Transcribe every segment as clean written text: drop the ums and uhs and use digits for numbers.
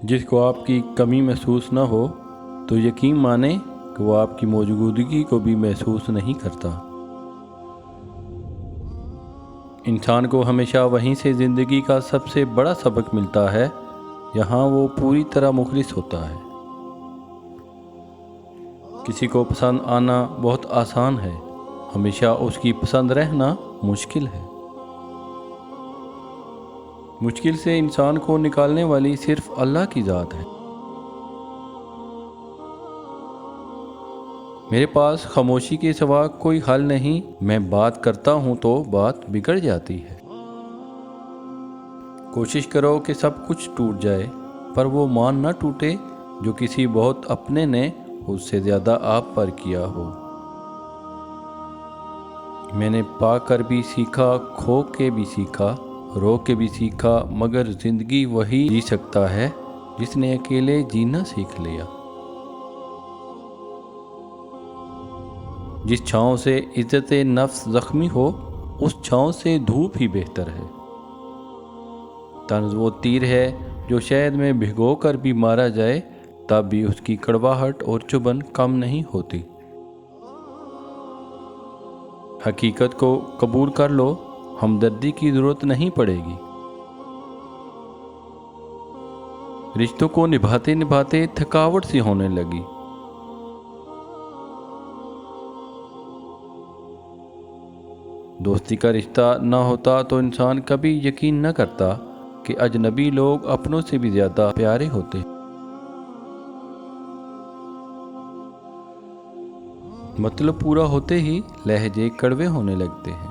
جس کو آپ کی کمی محسوس نہ ہو تو یقین مانیں کہ وہ آپ کی موجودگی کو بھی محسوس نہیں کرتا۔ انسان کو ہمیشہ وہیں سے زندگی کا سب سے بڑا سبق ملتا ہے یہاں وہ پوری طرح مخلص ہوتا ہے۔ کسی کو پسند آنا بہت آسان ہے، ہمیشہ اس کی پسند رہنا مشکل ہے۔ مشکل سے انسان کو نکالنے والی صرف اللہ کی ذات ہے۔ میرے پاس خاموشی کے سوا کوئی حل نہیں، میں بات کرتا ہوں تو بات بگڑ جاتی ہے۔ کوشش کرو کہ سب کچھ ٹوٹ جائے، پر وہ مان نہ ٹوٹے جو کسی بہت اپنے نے اس سے زیادہ آپ پر کیا ہو۔ میں نے پا کر بھی سیکھا، کھو کے بھی سیکھا، رو کے بھی سیکھا، مگر زندگی وہی جی سکتا ہے جس نے اکیلے جینا سیکھ لیا۔ جس چھاؤں سے عزت نفس زخمی ہو اس چھاؤں سے دھوپ ہی بہتر ہے۔ طنز وہ تیر ہے جو شہد میں بھگو کر بھی مارا جائے تب بھی اس کی کڑواہٹ اور چبھن کم نہیں ہوتی۔ حقیقت کو قبول کر لو، ہمدردی کی ضرورت نہیں پڑے گی۔ رشتوں کو نبھاتے نبھاتے تھکاوٹ سی ہونے لگی۔ دوستی کا رشتہ نہ ہوتا تو انسان کبھی یقین نہ کرتا کہ اجنبی لوگ اپنوں سے بھی زیادہ پیارے ہوتے۔ مطلب پورا ہوتے ہی لہجے کڑوے ہونے لگتے ہیں۔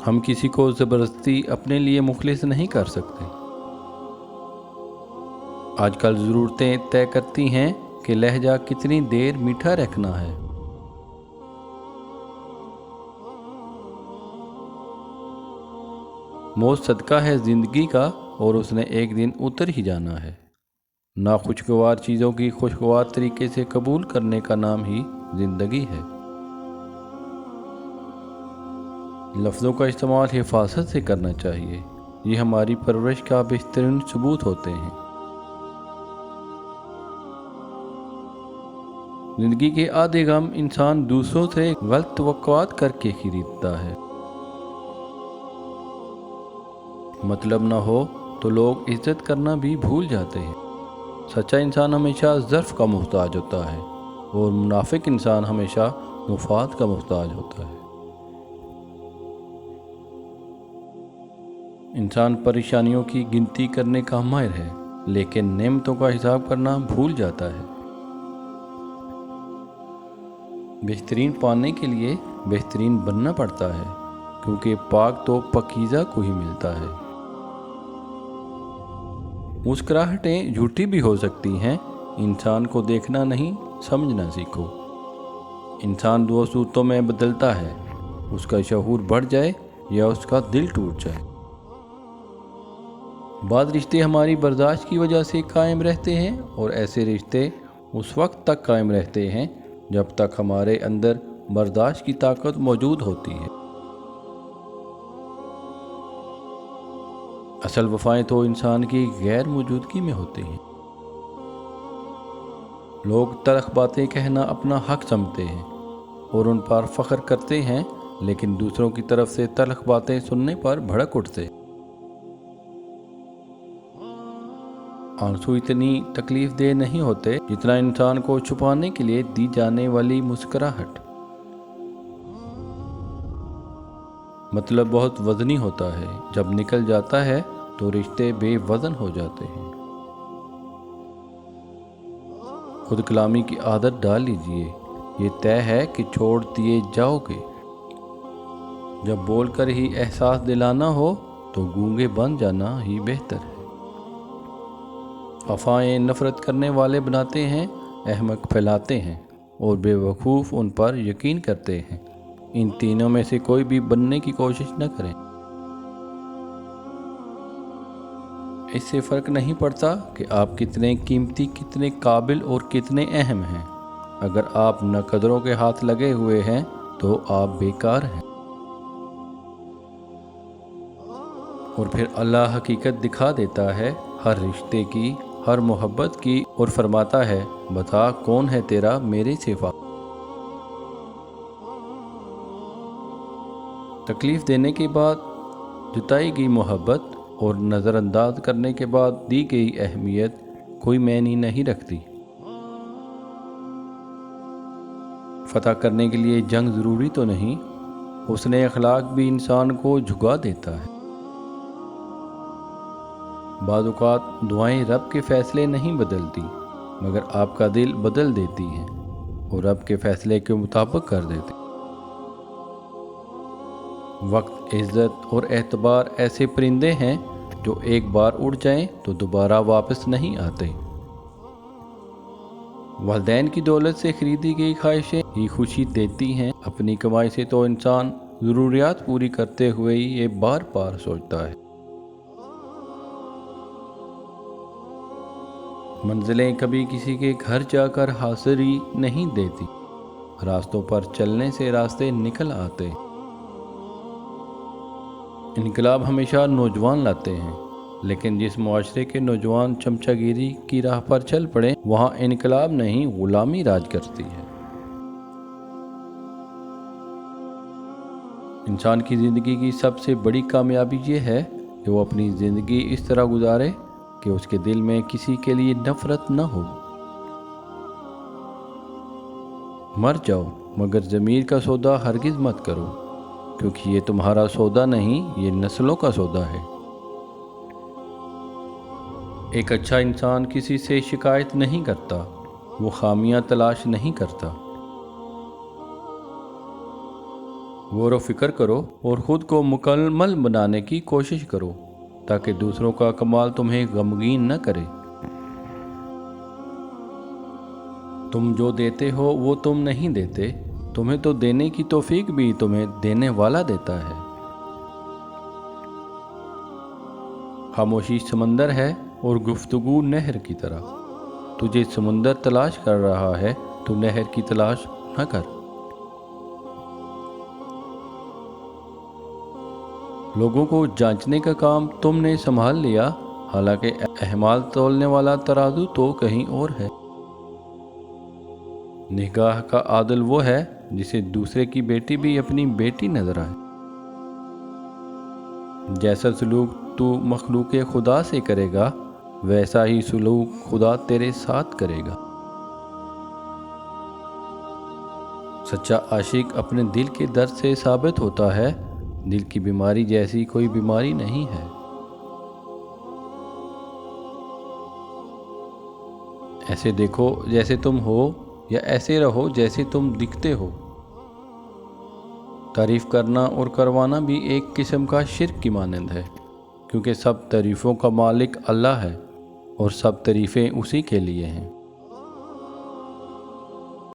ہم کسی کو زبردستی اپنے لیے مخلص نہیں کر سکتے۔ آج کل ضرورتیں طے کرتی ہیں کہ لہجہ کتنی دیر میٹھا رکھنا ہے۔ موت صدقہ ہے زندگی کا اور اس نے ایک دن اتر ہی جانا ہے۔ ناخوشگوار چیزوں کی خوشگوار طریقے سے قبول کرنے کا نام ہی زندگی ہے۔ لفظوں کا استعمال حفاظت سے کرنا چاہیے، یہ ہماری پرورش کا بہترین ثبوت ہوتے ہیں۔ زندگی کے آدھے غم انسان دوسروں سے غلط توقعات کر کے خریدتا ہے۔ مطلب نہ ہو تو لوگ عزت کرنا بھی بھول جاتے ہیں۔ سچا انسان ہمیشہ ظرف کا محتاج ہوتا ہے اور منافق انسان ہمیشہ مفاد کا محتاج ہوتا ہے۔ انسان پریشانیوں کی گنتی کرنے کا ماہر ہے لیکن نعمتوں کا حساب کرنا بھول جاتا ہے۔ بہترین پانے کے لیے بہترین بننا پڑتا ہے کیونکہ پاک تو پاکیزہ کو ہی ملتا ہے۔ مسکراہٹیں جھوٹی بھی ہو سکتی ہیں، انسان کو دیکھنا نہیں سمجھنا سیکھو۔ انسان دو صورتوں میں بدلتا ہے، اس کا شعور بڑھ جائے یا اس کا دل ٹوٹ جائے۔ بعض رشتے ہماری برداشت کی وجہ سے قائم رہتے ہیں اور ایسے رشتے اس وقت تک قائم رہتے ہیں جب تک ہمارے اندر برداشت کی طاقت موجود ہوتی ہے۔ اصل وفائیں تو انسان کی غیر موجودگی میں ہوتی ہیں۔ لوگ تلخ باتیں کہنا اپنا حق سمجھتے ہیں اور ان پر فخر کرتے ہیں، لیکن دوسروں کی طرف سے تلخ باتیں سننے پر بھڑک اٹھتے۔ آنسو اتنی تکلیف دہ نہیں ہوتے جتنا انسان کو چھپانے کے لیے دی جانے والی مسکراہٹ۔ مطلب بہت وزنی ہوتا ہے، جب نکل جاتا ہے تو رشتے بے وزن ہو جاتے ہیں۔ خود کلامی کی عادت ڈال لیجئے، یہ طے ہے کہ چھوڑ دیے جاؤ گے۔ جب بول کر ہی احساس دلانا ہو تو گونگے بن جانا ہی بہتر ہے۔ افواہیں نفرت کرنے والے بناتے ہیں، احمق پھیلاتے ہیں اور بے وقوف ان پر یقین کرتے ہیں۔ ان تینوں میں سے کوئی بھی بننے کی کوشش نہ کریں۔ اس سے فرق نہیں پڑتا کہ آپ کتنے قیمتی، کتنے قابل اور کتنے اہم ہیں۔ اگر آپ ناقدروں کے ہاتھ لگے ہوئے ہیں تو آپ بیکار ہیں۔ اور پھر اللہ حقیقت دکھا دیتا ہے ہر رشتے کی، ہر محبت کی، اور فرماتا ہے بتا کون ہے تیرا میرے سوا۔ تکلیف دینے کے بعد جتائی گئی محبت اور نظر انداز کرنے کے بعد دی گئی اہمیت کوئی معنی نہیں رکھتی۔ فتح کرنے کے لیے جنگ ضروری تو نہیں، حسن اخلاق بھی انسان کو جھکا دیتا ہے۔ بعض اوقات دعائیں رب کے فیصلے نہیں بدلتی، مگر آپ کا دل بدل دیتی ہیں اور رب کے فیصلے کے مطابق کر دیتے۔ وقت، عزت اور اعتبار ایسے پرندے ہیں جو ایک بار اڑ جائیں تو دوبارہ واپس نہیں آتے۔ والدین کی دولت سے خریدی گئی خواہشیں ہی خوشی دیتی ہیں، اپنی کمائی سے تو انسان ضروریات پوری کرتے ہوئے ہی یہ بار بار سوچتا ہے۔ منزلیں کبھی کسی کے گھر جا کر حاضری نہیں دیتی، راستوں پر چلنے سے راستے نکل آتے۔ انقلاب ہمیشہ نوجوان لاتے ہیں، لیکن جس معاشرے کے نوجوان چمچہ گیری کی راہ پر چل پڑے وہاں انقلاب نہیں غلامی راج کرتی ہے۔ انسان کی زندگی کی سب سے بڑی کامیابی یہ ہے کہ وہ اپنی زندگی اس طرح گزارے کہ اس کے دل میں کسی کے لیے نفرت نہ ہو۔ مر جاؤ مگر ضمیر کا سودا ہرگز مت کرو، کیونکہ یہ تمہارا سودا نہیں، یہ نسلوں کا سودا ہے۔ ایک اچھا انسان کسی سے شکایت نہیں کرتا، وہ خامیاں تلاش نہیں کرتا۔ غور و فکر کرو اور خود کو مکمل بنانے کی کوشش کرو تاکہ دوسروں کا کمال تمہیں غمگین نہ کرے۔ تم جو دیتے ہو وہ تم نہیں دیتے، تمہیں تو دینے کی توفیق بھی تمہیں دینے والا دیتا ہے۔ خاموشی سمندر ہے اور گفتگو نہر کی طرح۔ تجھے سمندر تلاش کر رہا ہے تو نہر کی تلاش نہ کر۔ لوگوں کو جانچنے کا کام تم نے سنبھال لیا، حالانکہ اعمال تولنے والا ترازو تو کہیں اور ہے۔ نگاہ کا عادل وہ ہے جسے دوسرے کی بیٹی بھی اپنی بیٹی نظر آئے۔ جیسا سلوک تو مخلوق خدا سے کرے گا ویسا ہی سلوک خدا تیرے ساتھ کرے گا۔ سچا عاشق اپنے دل کے درد سے ثابت ہوتا ہے، دل کی بیماری جیسی کوئی بیماری نہیں ہے۔ ایسے دیکھو جیسے تم ہو یا ایسے رہو جیسے تم دکھتے ہو۔ تعریف کرنا اور کروانا بھی ایک قسم کا شرک کی مانند ہے، کیونکہ سب تعریفوں کا مالک اللہ ہے اور سب تعریفیں اسی کے لیے ہیں۔